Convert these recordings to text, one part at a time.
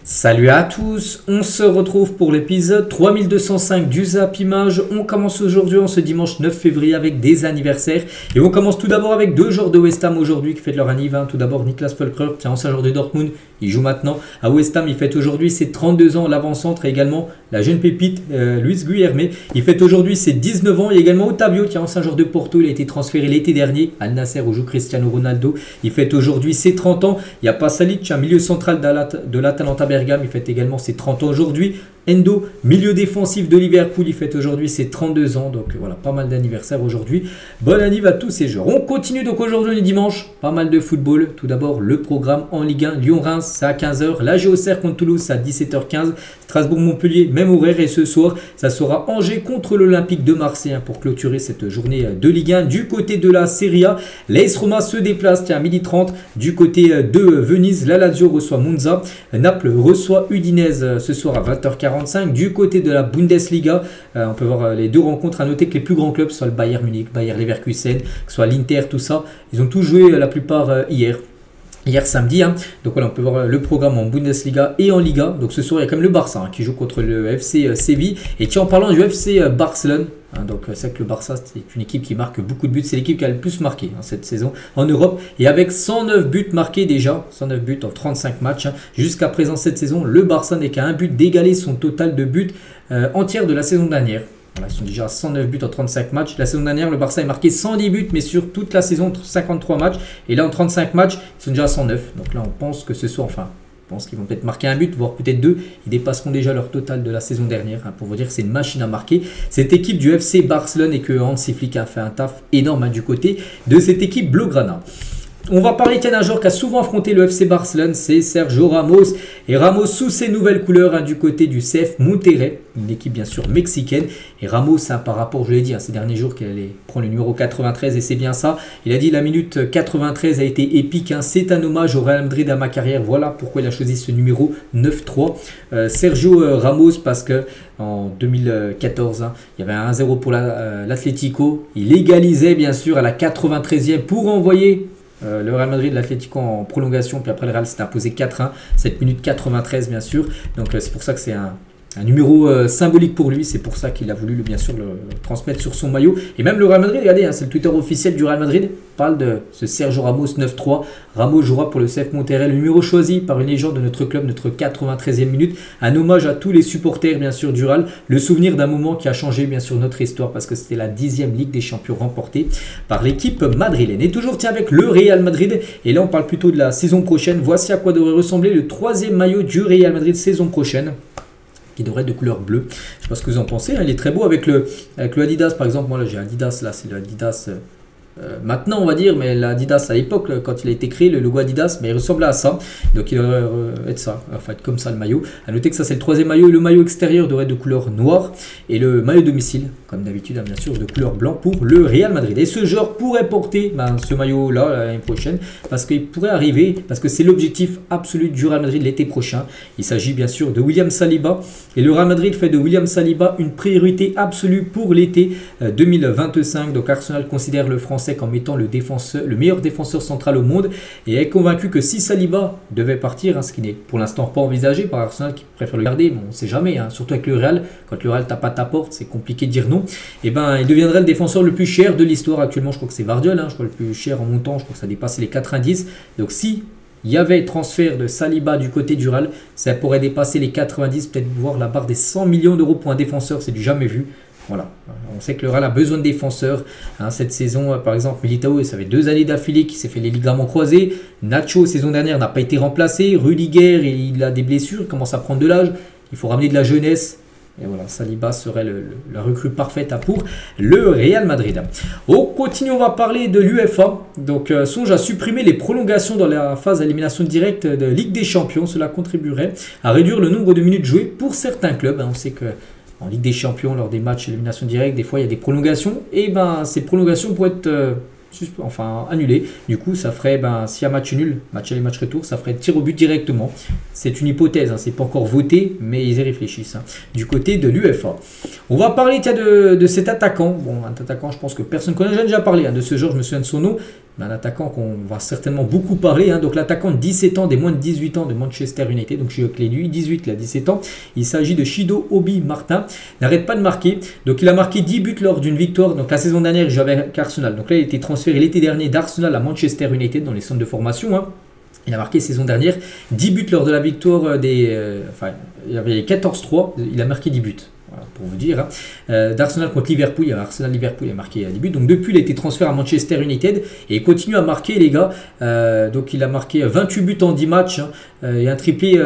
Salut à tous, on se retrouve pour l'épisode 3205 du Zap Image. On commence aujourd'hui en ce dimanche 9 février avec des anniversaires. Et on commence tout d'abord avec deux joueurs de West Ham aujourd'hui qui fêtent leur anniversaire. Tout d'abord Niklas Füllkrug, c'est un ancien joueur de Dortmund. Il joue maintenant à West Ham, il fête aujourd'hui ses 32 ans, l'avant-centre et également la jeune pépite Luis Guilherme. Il fête aujourd'hui ses 19 ans. Il y a également Otavio qui est ancien joueur de Porto, il a été transféré l'été dernier à Al Nasser où joue Cristiano Ronaldo. Il fête aujourd'hui ses 30 ans. Il y a Pasalic, un milieu central de l'Atalanta Bergame, il fête également ses 30 ans aujourd'hui. Endo, milieu défensif de Liverpool, il fête aujourd'hui ses 32 ans. Donc voilà, pas mal d'anniversaires aujourd'hui. Bonne anniv à tous ces joueurs. On continue donc aujourd'hui, dimanche, pas mal de football. Tout d'abord, le programme en Ligue 1. Lyon-Reims, c'est à 15h. La Auxerre contre Toulouse, c'est à 17h15. Strasbourg-Montpellier, même horaire. Et ce soir, ça sera Angers contre l'Olympique de Marseille pour clôturer cette journée de Ligue 1. Du côté de la Serie A, l'AS Roma se déplace à 12h30. Du côté de Venise, la Lazio reçoit Monza. Naples reçoit Udinese ce soir à 20h45. Du côté de la Bundesliga, on peut voir les deux rencontres. À noter que les plus grands clubs, soit le Bayern Munich, Bayer Leverkusen, que soit l'Inter, tout ça, ils ont tous joué la plupart hier samedi. Donc voilà, on peut voir le programme en Bundesliga et en Liga. Donc ce soir, il y a quand même le Barça qui joue contre le FC Séville. Et qui en parlant du FC Barcelone, donc c'est vrai que le Barça, c'est une équipe qui marque beaucoup de buts. C'est l'équipe qui a le plus marqué cette saison en Europe. Et avec 109 buts marqués déjà, 109 buts en 35 matchs. Jusqu'à présent cette saison, le Barça n'est qu'à un but d'égaler son total de buts entière de la saison dernière. Voilà, ils sont déjà à 109 buts en 35 matchs. La saison dernière, le Barça a marqué 110 buts, mais sur toute la saison, 53 matchs. Et là, en 35 matchs, ils sont déjà à 109. Donc là, on pense que ce soir, je pense qu'ils vont peut-être marquer un but, voire peut-être deux. Ils dépasseront déjà leur total de la saison dernière. Pour vous dire que c'est une machine à marquer. Cette équipe du FC Barcelone et que Hansi Flick a fait un taf énorme du côté de cette équipe blaugrana. On va parler d'un joueur qui a souvent affronté le FC Barcelone, c'est Sergio Ramos. Et Ramos sous ses nouvelles couleurs du côté du CF Monterrey, une équipe bien sûr mexicaine. Et Ramos, par rapport, je l'ai dit, ces derniers jours qu'il allait prendre le numéro 93 et c'est bien ça. Il a dit la minute 93 a été épique, c'est un hommage au Real Madrid à ma carrière. Voilà pourquoi il a choisi ce numéro 9-3. Sergio Ramos parce que en 2014, il y avait un 1-0 pour l'Atlético. Il égalisait bien sûr à la 93e pour envoyer le Real Madrid, l'Atlético en prolongation, puis après le Real s'est imposé 4-1, 7 minutes 93 bien sûr, donc c'est pour ça que c'est un numéro symbolique pour lui, c'est pour ça qu'il a voulu bien sûr le transmettre sur son maillot. Et même le Real Madrid, regardez, c'est le Twitter officiel du Real Madrid, parle de ce Sergio Ramos 9-3. Ramos jouera pour le CF Monterrey, le numéro choisi par une légende de notre club, notre 93e minute. Un hommage à tous les supporters bien sûr du Real, le souvenir d'un moment qui a changé bien sûr notre histoire parce que c'était la 10e Ligue des Champions remportée par l'équipe madrilène. Et toujours avec le Real Madrid, et là on parle plutôt de la saison prochaine. Voici à quoi devrait ressembler le 3e maillot du Real Madrid saison prochaine, qui devrait être de couleur bleue. Je ne sais pas ce que vous en pensez, il est très beau avec le Adidas par exemple. Moi là j'ai Adidas, là c'est le Adidas maintenant on va dire, mais l'Adidas à l'époque quand il a été créé, le logo Adidas, mais il ressemblait à ça, donc il devrait être ça, enfin être comme ça le maillot. A noter que ça c'est le 3e maillot, et le maillot extérieur devrait être de couleur noire et le maillot domicile comme d'habitude bien sûr de couleur blanc pour le Real Madrid. Et ce joueur pourrait porter ce maillot là l'année prochaine parce qu'il pourrait arriver, parce que c'est l'objectif absolu du Real Madrid l'été prochain. Il s'agit bien sûr de William Saliba et le Real Madrid fait de William Saliba une priorité absolue pour l'été 2025. Donc Arsenal considère le français comme étant le meilleur défenseur central au monde et est convaincu que si Saliba devait partir, ce qui n'est pour l'instant pas envisagé par Arsenal qui préfère le garder, mais on ne sait jamais, surtout avec le Real, quand le Real tape à ta porte, c'est compliqué de dire non, et il deviendrait le défenseur le plus cher de l'histoire. Actuellement je crois que c'est Vardiol, je crois le plus cher en montant, je crois que ça dépasse les 90. Donc si il y avait transfert de Saliba du côté du Real, ça pourrait dépasser les 90, peut-être voir la barre des 100 millions d'euros pour un défenseur, c'est du jamais vu. Voilà, on sait que le Real a besoin de défenseurs. Cette saison, par exemple, Militao, ça fait 2 années d'affilée qu'il s'est fait les ligaments croisés. Nacho, saison dernière, n'a pas été remplacé. Rudiger, il a des blessures, il commence à prendre de l'âge. Il faut ramener de la jeunesse. Et voilà, Saliba serait la recrue parfaite pour le Real Madrid. On continue, on va parler de l'UEFA. Donc, songe à supprimer les prolongations dans la phase d'élimination directe de Ligue des Champions. Cela contribuerait à réduire le nombre de minutes jouées pour certains clubs. On sait que en Ligue des Champions, lors des matchs d'élimination directe, des fois il y a des prolongations. Et ces prolongations pourraient être annulées. Du coup, ça ferait, s'il y a match nul, match aller, match retour, ça ferait tir au but directement. C'est une hypothèse, c'est pas encore voté, mais ils y réfléchissent du côté de l'UEFA. On va parler de cet attaquant. Bon, un attaquant, je pense que personne ne connaît. J'ai déjà parlé de ce joueur, je me souviens de son nom. un attaquant qu'on va certainement beaucoup parler, hein. Donc l'attaquant de 17 ans, des moins de 18 ans de Manchester United, donc je suis avec les lui, 18, il a 17 ans. Il s'agit de Chido Obi Martin, n'arrête pas de marquer. Donc il a marqué 10 buts lors d'une victoire. Donc la saison dernière, il jouait avec Arsenal. Donc là, il a été transféré l'été dernier d'Arsenal à Manchester United dans les centres de formation, hein. Il a marqué saison dernière 10 buts lors de la victoire il y avait 14-3, il a marqué 10 buts. Voilà, pour vous dire, hein. D'Arsenal contre Liverpool, il y a Arsenal-Liverpool, il a marqué 10 buts. Donc depuis, il a été transféré à Manchester United et il continue à marquer, les gars. Donc il a marqué 28 buts en 10 matchs, hein. Et un triplé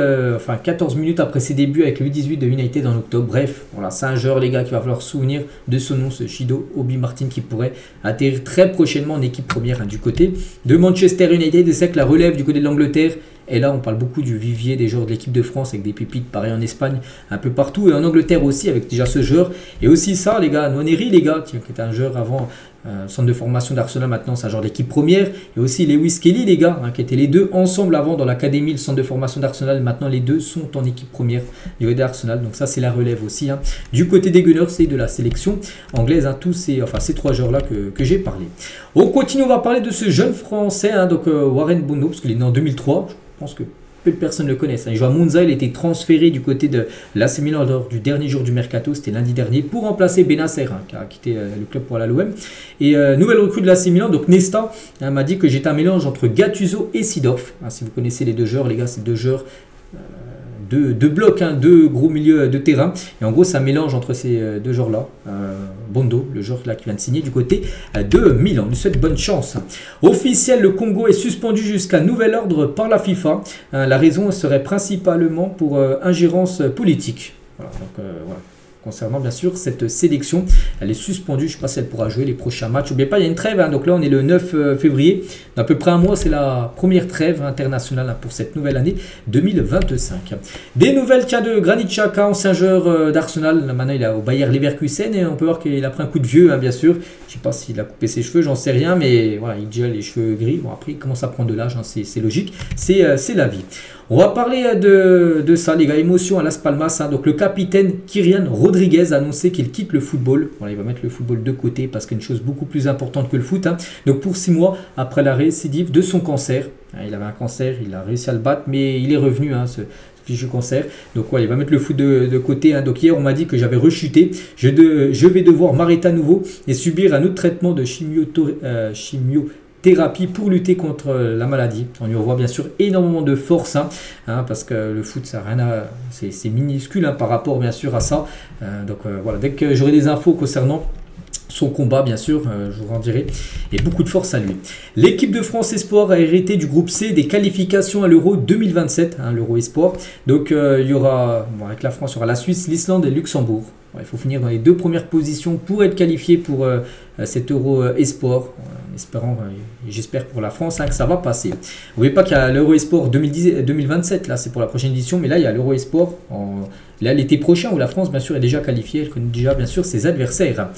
14 minutes après ses débuts avec le U18 de United en octobre. Bref, voilà, c'est un joueur, les gars, qui va falloir se souvenir de son nom, ce Chido Obi Martin, qui pourrait atterrir très prochainement en équipe première, hein, du côté de Manchester United. Et c'est que la relève du côté de l'Angleterre. Et là, on parle beaucoup du vivier des joueurs de l'équipe de France avec des pépites, pareil en Espagne, un peu partout. Et en Angleterre aussi, avec déjà ce joueur. Et aussi ça, les gars, Nwaneri, les gars, qui était un joueur avant centre de formation d'Arsenal, maintenant c'est un joueur d'équipe première. Et aussi Lewis Kelly, les gars, hein, qui étaient les deux ensemble avant dans l'académie, le centre de formation d'Arsenal. Maintenant, les deux sont en équipe première du côté d'Arsenal. Donc ça, c'est la relève aussi, hein. Du côté des Gunners, c'est de la sélection anglaise, hein, ces trois joueurs-là que j'ai parlé. On continue, on va parler de ce jeune Français, hein, donc Warren Bono, parce qu'il est né en 2003. Je pense que peu de personnes le connaissent, hein. Il joue à Monza, il a été transféré du côté de l'AC Milan lors du dernier jour du mercato, c'était lundi dernier, pour remplacer Benacer, hein, qui a quitté le club pour aller à l'OM. Et nouvelle recrue de l'AC Milan, donc Nesta, hein, m'a dit que j'étais un mélange entre Gattuso et Seedorf. Hein, si vous connaissez les deux joueurs, les gars, c'est deux joueurs deux blocs, hein, deux gros milieux de terrain. Et en gros, ça mélange entre ces deux joueurs-là. Bondo, le joueur là qui vient de signer du côté de Milan. On lui souhaite bonne chance. Officiel, le Congo est suspendu jusqu'à nouvel ordre par la FIFA. La raison serait principalement pour ingérence politique. Voilà, donc voilà. Concernant bien sûr cette sélection, elle est suspendue. Je ne sais pas si elle pourra jouer les prochains matchs. N'oubliez pas, il y a une trêve, hein. Donc là on est le 9 février. Dans à peu près un mois, c'est la première trêve internationale, hein, pour cette nouvelle année 2025. Des nouvelles, tiens, de Granit Xhaka, ancien joueur d'Arsenal. Maintenant il est au Bayer Leverkusen et on peut voir qu'il a pris un coup de vieux, hein, bien sûr. Je ne sais pas s'il a coupé ses cheveux, j'en sais rien, mais voilà, il a les cheveux gris. Bon, après il commence à prendre de l'âge, hein, c'est logique, c'est la vie. On va parler de ça, les gars, émotion à Las Palmas, hein. Donc le capitaine Kylian Rodriguez a annoncé qu'il quitte le football. Voilà, il va mettre le football de côté parce qu'il y a une chose beaucoup plus importante que le foot, hein. Donc pour 6 mois après la récidive de son cancer, hein, il avait un cancer, il a réussi à le battre, mais il est revenu, hein, ce fichu cancer. Donc voilà, il va mettre le foot de côté, hein. Donc hier on m'a dit que j'avais rechuté, je vais devoir m'arrêter à nouveau et subir un autre traitement de chimiothérapie pour lutter contre la maladie. On lui revoit bien sûr énormément de force, hein, parce que le foot, ça rien à, c'est minuscule, hein, par rapport bien sûr à ça. Donc voilà, dès que j'aurai des infos concernant son combat, bien sûr, je vous en dirai, et beaucoup de force à lui. L'équipe de France Espoir a hérité du groupe C des qualifications à l'Euro 2027, hein, l'Euro Espoir. Donc il y aura, bon, avec la France, il y aura la Suisse, l'Islande et le Luxembourg. Il faut finir dans les 2 premières positions pour être qualifié pour cet Euro Espoir, en espérant, j'espère pour la France, hein, que ça va passer. N'oubliez pas qu'il y a l'Euro Espoir 2027, là c'est pour la prochaine édition, mais là il y a l'Euro Espoir là l'été prochain où la France bien sûr est déjà qualifiée, elle connaît déjà bien sûr ses adversaires.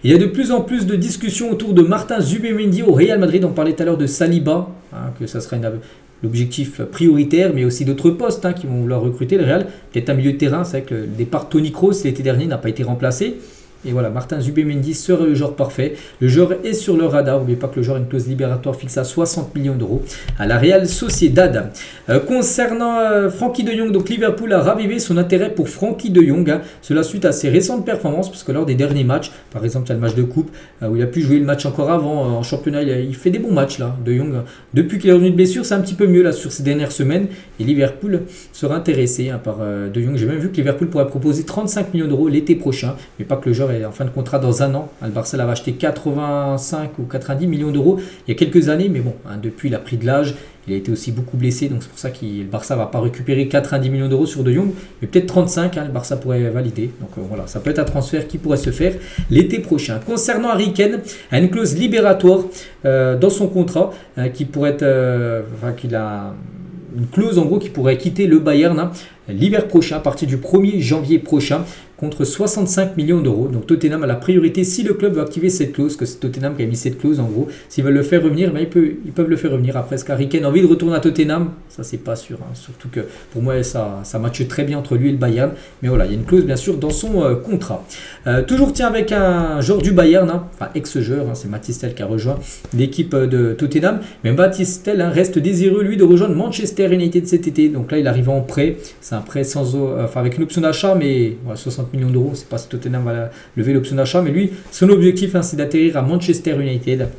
Il y a de plus en plus de discussions autour de Martin Zubimendi au Real Madrid. On parlait tout à l'heure de Saliba, hein, que ça serait l'objectif prioritaire, mais aussi d'autres postes, hein, qui vont vouloir recruter le Real. Peut-être un milieu de terrain, c'est vrai que le départ de Toni Kroos l'été dernier n'a pas été remplacé. Et voilà, Martin Zubimendi serait le joueur parfait. Le joueur est sur le radar. N'oubliez pas que le joueur a une clause libératoire fixée à 60 millions d'euros à la Real Sociedad. Concernant Frenkie de Jong, donc Liverpool a ravivé son intérêt pour Frenkie de Jong, hein. Cela suite à ses récentes performances, parce que lors des derniers matchs, par exemple, il y a le match de coupe où il a pu jouer le match encore avant en championnat. Il fait des bons matchs là, de Jong. Depuis qu'il est revenu de blessure, c'est un petit peu mieux là sur ces dernières semaines. Et Liverpool sera intéressé, hein, par de Jong. J'ai même vu que Liverpool pourrait proposer 35 millions d'euros l'été prochain, mais pas que le joueur est en fin de contrat dans un an. Le Barça l'avait acheté 85 ou 90 millions d'euros il y a quelques années, mais bon, hein, depuis il a pris de l'âge, il a été aussi beaucoup blessé, donc c'est pour ça que le Barça va pas récupérer 90 millions d'euros sur De Jong, mais peut-être 35, hein, le Barça pourrait valider. Donc voilà, ça peut être un transfert qui pourrait se faire l'été prochain. Concernant Harry Kane, a une clause libératoire dans son contrat qui pourrait être, qu'il a une clause en gros qui pourrait quitter le Bayern, hein, l'hiver prochain, à partir du 1er janvier prochain. contre 65 millions d'euros. Donc Tottenham a la priorité si le club veut activer cette clause, que c'est Tottenham qui a mis cette clause en gros. S'ils veulent le faire revenir, ben, ils peuvent le faire revenir. Après, est-ce qu'Harry Kane a envie de retourner à Tottenham? Ça, c'est pas sûr. Hein. Surtout que pour moi, ça matche très bien entre lui et le Bayern. Mais voilà, il y a une clause bien sûr dans son contrat. Toujours tiens avec un joueur du Bayern, hein, enfin ex-joueur, hein, c'est Mathys Tel qui a rejoint l'équipe de Tottenham. Mais Mathys Tel reste désireux lui de rejoindre Manchester United cet été. Donc là, il arrive en prêt. C'est un prêt avec une option d'achat, mais voilà, 60 millions d'euros. Je ne sais pas si Tottenham va lever l'option d'achat, mais lui, son objectif, hein, c'est d'atterrir à Manchester United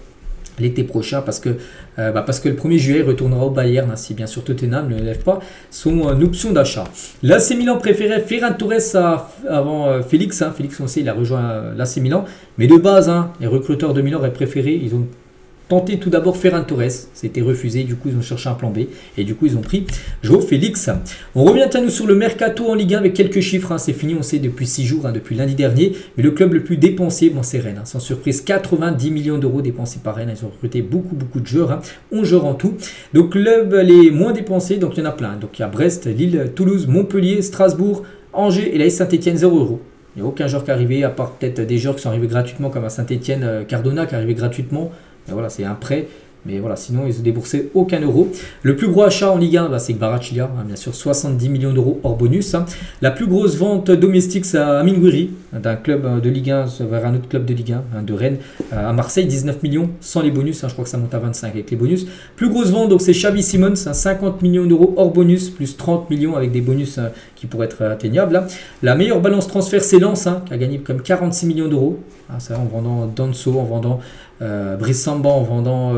l'été prochain parce que le 1er juillet il retournera au Bayern, hein, si bien sûr Tottenham ne lève pas son option d'achat. L'AC Milan préférait Ferran Torres avant Félix. Hein. Félix, on sait, il a rejoint l'AC Milan, mais de base, hein, les recruteurs de Milan auraient préféré, ils ont tenté tout d'abord Ferran Torres, c'était refusé, du coup ils ont cherché un plan B et du coup ils ont pris João Félix. On revient à nous sur le mercato en Ligue 1 avec quelques chiffres, hein. C'est fini, on sait depuis 6 jours, hein, depuis lundi dernier, mais le club le plus dépensé, bon, c'est Rennes, hein. Sans surprise, 90 millions d'euros dépensés par Rennes, ils ont recruté beaucoup de joueurs, hein. 11 joueurs en tout. Donc club les moins dépensés, donc il y en a plein, donc il y a Brest, Lille, Toulouse, Montpellier, Strasbourg, Angers et la Saint-Etienne 0 €. Il n'y a aucun joueur qui est arrivé, à part peut-être des joueurs qui sont arrivés gratuitement comme à Saint-Etienne, Cardona qui est arrivé gratuitement. Et voilà, c'est un prêt, mais voilà, sinon ils n'ont déboursé aucun euro. Le plus gros achat en Ligue 1, c'est Kvaratskhelia, hein, bien sûr, 70 millions d'euros hors bonus. Hein. La plus grosse vente domestique, c'est à Amine Gouiri, d'un club de Ligue 1 vers un autre club de Ligue 1, hein, de Rennes, à Marseille, 19 millions sans les bonus. Hein, je crois que ça monte à 25 avec les bonus. Plus grosse vente, donc c'est Xavi Simons, hein, 50 millions d'euros hors bonus, plus 30 millions avec des bonus qui pourraient être atteignables. Hein. La meilleure balance transfert, c'est Lens, hein, qui a gagné comme 46 millions d'euros. Hein, ça, en vendant Danso, en vendant Brice Samba, en vendant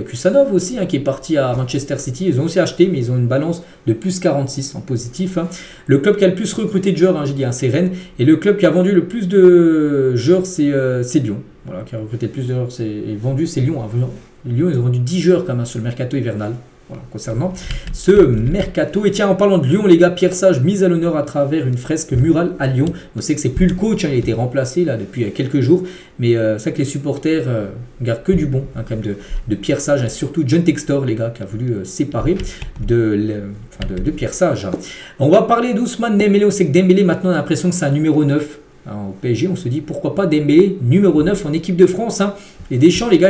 Kusanov aussi, hein, qui est parti à Manchester City. Ils ont aussi acheté, mais ils ont une balance de plus 46 en positif. Hein. Le club qui a le plus recruté de joueurs, hein, j'ai dit, hein, c'est Rennes. Et le club qui a vendu le plus de joueurs, c'est Lyon. Voilà, qui a recruté le plus de joueurs et vendu, c'est Lyon. Hein. Lyon, ils ont vendu 10 joueurs quand même sur le mercato hivernal. Voilà, concernant ce mercato. Et tiens, en parlant de Lyon, les gars, Pierre Sage mise à l'honneur à travers une fresque murale à Lyon. On sait que c'est plus le coach, hein, il a été remplacé là depuis quelques jours, mais c'est vrai que les supporters gardent que du bon, hein, quand même de Pierre Sage, et surtout John Textor, les gars, qui a voulu séparer de Pierre Sage. On va parler d'Ousmane Dembélé. On sait que Dembélé, maintenant, on a l'impression que c'est un numéro 9. Au PSG, on se dit pourquoi pas Dembélé numéro 9 en équipe de France. Hein. Et Deschamps, les gars,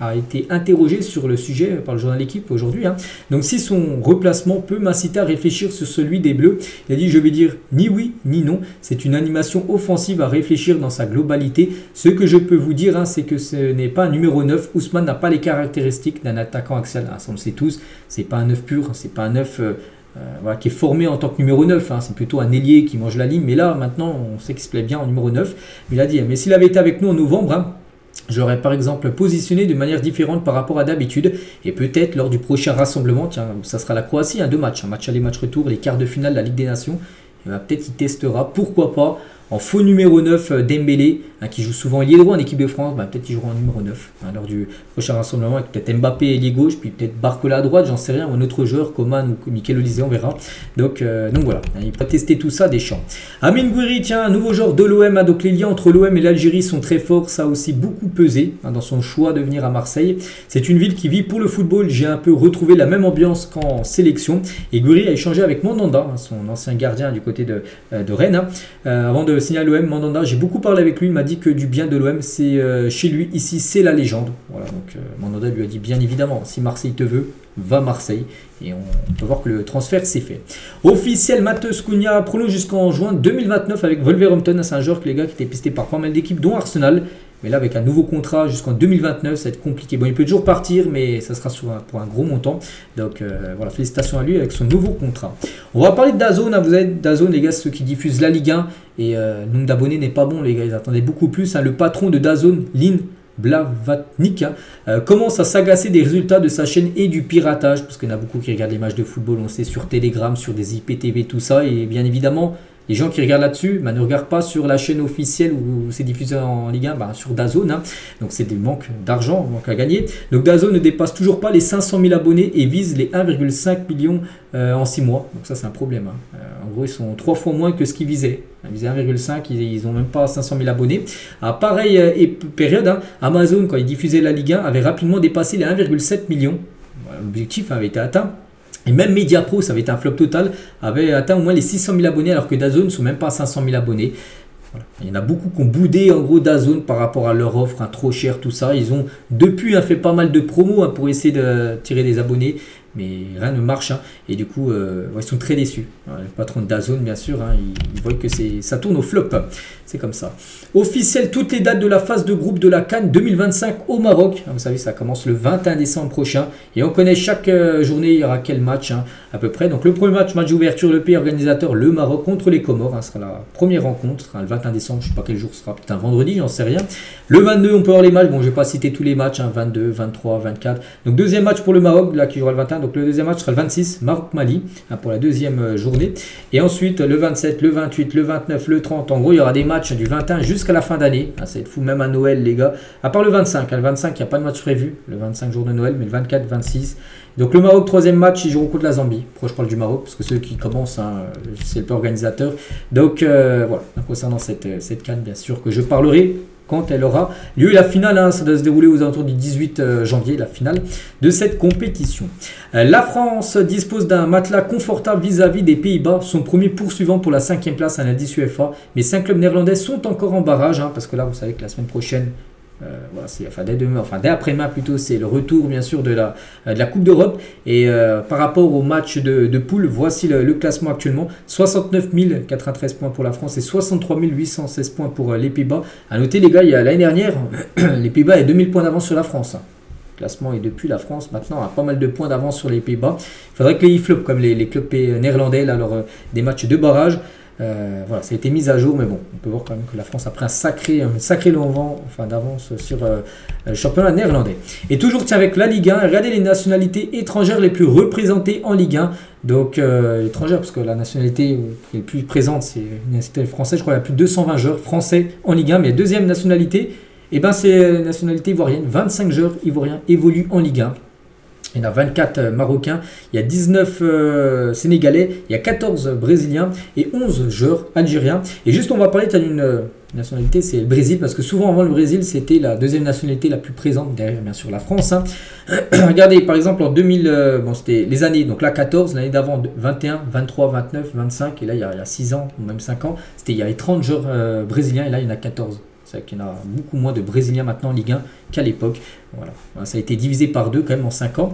a été interrogé sur le sujet par le journal L'équipe aujourd'hui. Hein. Donc si son replacement peut m'inciter à réfléchir sur celui des Bleus, il a dit je vais dire ni oui ni non. C'est une animation offensive à réfléchir dans sa globalité. Ce que je peux vous dire, hein, c'est que ce n'est pas un numéro 9. Ousmane n'a pas les caractéristiques d'un attaquant axial. Ah, ça on le sait tous, c'est pas un 9 pur, c'est pas un 9... voilà, qui est formé en tant que numéro 9, hein. C'est plutôt un ailier qui mange la ligne, mais là maintenant on sait qu'il se plaît bien en numéro 9, mais il a dit, mais s'il avait été avec nous en novembre, hein, je l'aurais par exemple positionné de manière différente par rapport à d'habitude, et peut-être lors du prochain rassemblement, tiens, ça sera la Croatie, hein, 2 matchs, un match aller, match retour, les quarts de finale de la Ligue des Nations, et ben, peut-être il testera, pourquoi pas, en faux numéro 9 Dembélé, hein, qui joue souvent ailier droit en équipe de France, bah, peut-être qu'il jouera en numéro 9 hein, lors du prochain rassemblement, avec peut-être Mbappé ailier gauche, puis peut-être Barcola à droite, j'en sais rien, ou un autre joueur, Coman ou Mikel Olise, on verra. Donc voilà, hein, il peut tester tout ça, Deschamps. Amine Gouiri, tiens, un nouveau joueur de l'OM, hein, donc les liens entre l'OM et l'Algérie sont très forts, ça a aussi beaucoup pesé hein, dans son choix de venir à Marseille. C'est une ville qui vit pour le football, j'ai un peu retrouvé la même ambiance qu'en sélection, et Gouiri a échangé avec Mandanda, hein, son ancien gardien du côté de Rennes, hein, avant de signer à l'OM. Mandanda, j'ai beaucoup parlé avec lui, il m'a dit que du bien de l'OM, c'est chez lui, ici, c'est la légende. Voilà, donc Mandanda lui a dit bien évidemment, si Marseille te veut, va Marseille. Et on peut voir que le transfert s'est fait. Officiel, Matheus Cunha prolonge jusqu'en juin 2029 avec Wolverhampton. C'est un joueur que les gars qui était pisté par pas mal d'équipes, dont Arsenal. Mais là, avec un nouveau contrat jusqu'en 2029, ça va être compliqué. Bon, il peut toujours partir, mais ça sera pour un gros montant. Donc voilà, félicitations à lui avec son nouveau contrat. On va parler de DAZN. Hein. Vous avez DAZN, les gars, ceux qui diffusent la Ligue 1. Et le nombre d'abonnés n'est pas bon, les gars. Ils attendaient beaucoup plus. Hein. Le patron de DAZN, Lynn Blavatnik, hein, commence à s'agacer des résultats de sa chaîne et du piratage. Parce qu'il y en a beaucoup qui regardent les matchs de football, on sait, sur Telegram, sur des IPTV, tout ça. Et bien évidemment... les gens qui regardent là-dessus ne regardent pas sur la chaîne officielle où c'est diffusé en Ligue 1, sur DAZN. Hein. Donc c'est des manques d'argent, manque à gagner. Donc DAZN ne dépasse toujours pas les 500 000 abonnés et vise les 1,5 million en 6 mois. Donc ça c'est un problème. Hein. En gros ils sont 3 fois moins que ce qu'ils visaient. Ils visaient 1,5, ils n'ont même pas 500 000 abonnés. À pareille période, hein, Amazon, quand ils diffusaient la Ligue 1, avait rapidement dépassé les 1,7 millions. L'objectif avait été atteint. Et même Mediapro, ça avait été un flop total, avait atteint au moins les 600 000 abonnés alors que DAZN ne sont même pas à 500 000 abonnés. Voilà. Il y en a beaucoup qui ont boudé en gros DAZN par rapport à leur offre, trop cher, tout ça. Ils ont depuis fait pas mal de promos pour essayer de tirer des abonnés, mais rien ne marche. Et du coup, ils sont très déçus. Le patron de DAZN, bien sûr, il voit que ça tourne au flop. C'est comme ça. Officiel, toutes les dates de la phase de groupe de la CAN 2025 au Maroc. Vous savez, ça commence le 21 décembre prochain. Et on connaît chaque journée, il y aura quel match à peu près. Donc le premier match d'ouverture, le pays organisateur, le Maroc contre les Comores. Ce sera la première rencontre, le 21 décembre. Je ne sais pas quel jour ce sera, peut-être un vendredi, j'en sais rien. Le 22, on peut avoir les matchs. Bon, je ne vais pas citer tous les matchs, 22, 23, 24. Donc deuxième match pour le Maroc, là qui jouera le 21. Donc le deuxième match sera le 26, Maroc-Mali, pour la deuxième journée. Et ensuite le 27, le 28, le 29, le 30. En gros, il y aura des matchs du 21 jusqu'à la fin d'année. Ça va être fou, même à Noël, les gars. À part le 25. Le 25, il n'y a pas de match prévu. Le 25 jour de Noël, mais le 24, 26. Donc le Maroc, troisième match, ils joueront contre la Zambie. Pourquoi je parle du Maroc? Parce que ceux qui commencent, c'est le peu organisateur. Donc voilà, concernant cette CAN, bien sûr que je parlerai quand elle aura lieu. La finale, ça doit se dérouler aux alentours du 18 janvier, la finale de cette compétition. La France dispose d'un matelas confortable vis-à-vis des Pays-Bas, son premier poursuivant pour la 5e place à l'indice UEFA. Mais 5 clubs néerlandais sont encore en barrage, parce que là, vous savez que la semaine prochaine, dès après-demain plutôt, c'est le retour bien sûr de la Coupe d'Europe. Et par rapport au match de poule, voici le classement actuellement. 69 093 points pour la France et 63 816 points pour les Pays-Bas. A noter les gars, l'année dernière, les Pays-Bas avaient 2000 points d'avance sur la France. Le classement est depuis la France maintenant a pas mal de points d'avance sur les Pays-Bas. Il faudrait que les flop comme les clubs néerlandais, là, des matchs de barrage. Voilà, ça a été mis à jour, mais bon, on peut voir quand même que la France a pris un sacré long vent d'avance sur le championnat néerlandais. Et toujours tiens avec la Ligue 1, regardez les nationalités étrangères les plus représentées en Ligue 1. Donc étrangères, parce que la nationalité qui est le plus présente, c'est une nationalité française, je crois qu'il y a plus de 220 joueurs français en Ligue 1, mais deuxième nationalité, c'est la nationalité ivoirienne. 25 joueurs ivoiriens évoluent en Ligue 1. Il y en a 24 Marocains, il y a 19 Sénégalais, il y a 14 Brésiliens et 11 joueurs algériens. Et juste, on va parler d'une nationalité, c'est le Brésil, parce que souvent avant le Brésil, c'était la deuxième nationalité la plus présente, derrière bien sûr la France. Regardez, par exemple, en 2000, c'était les années, donc là 14, l'année d'avant 21, 23, 29, 25, et là il y a 6 ans, ou même 5 ans, il y avait 30 joueurs brésiliens, et là il y en a 14. C'est qu'il y en a beaucoup moins de Brésiliens maintenant en Ligue 1 qu'à l'époque. Voilà. Ça a été divisé par 2 quand même en 5 ans.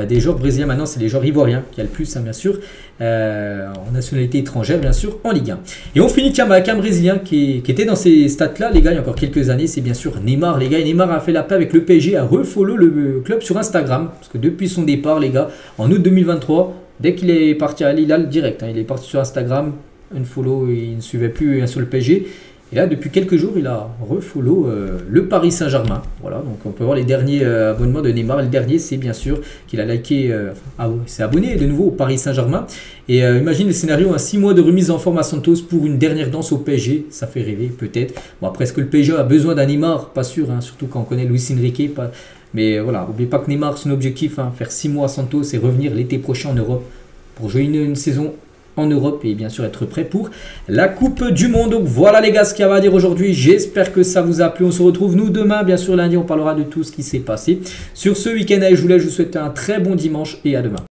Des joueurs brésiliens maintenant, c'est les joueurs ivoiriens qui a le plus, bien sûr, en nationalité étrangère, bien sûr, en Ligue 1. Et on finit avec un Brésilien qui était dans ces stats-là, les gars, il y a encore quelques années, c'est bien sûr Neymar, les gars. Et Neymar a fait la paix avec le PSG, a refollow le club sur Instagram, parce que depuis son départ, les gars, en août 2023, dès qu'il est parti à Al-Hilal direct, il est parti sur Instagram, unfollow, il ne suivait plus sur le PSG. Et là, depuis quelques jours, il a refollow le Paris Saint-Germain. Voilà, donc on peut voir les derniers abonnements de Neymar. Le dernier, c'est bien sûr qu'il a liké, s'est abonné de nouveau au Paris Saint-Germain. Et imagine le scénario, 6 mois de remise en forme à Santos pour une dernière danse au PSG. Ça fait rêver, peut-être. Bon, après, est-ce que le PSG a besoin d'un Neymar? Pas sûr, surtout quand on connaît Luis Enrique. Mais voilà, n'oubliez pas que Neymar, son objectif, faire 6 mois à Santos et revenir l'été prochain en Europe pour jouer une saison en Europe et bien sûr être prêt pour la Coupe du Monde. Donc voilà les gars ce qu'il y a à dire aujourd'hui. J'espère que ça vous a plu. On se retrouve nous demain, bien sûr lundi, on parlera de tout ce qui s'est passé sur ce week-end. Je vous souhaite un très bon dimanche et à demain.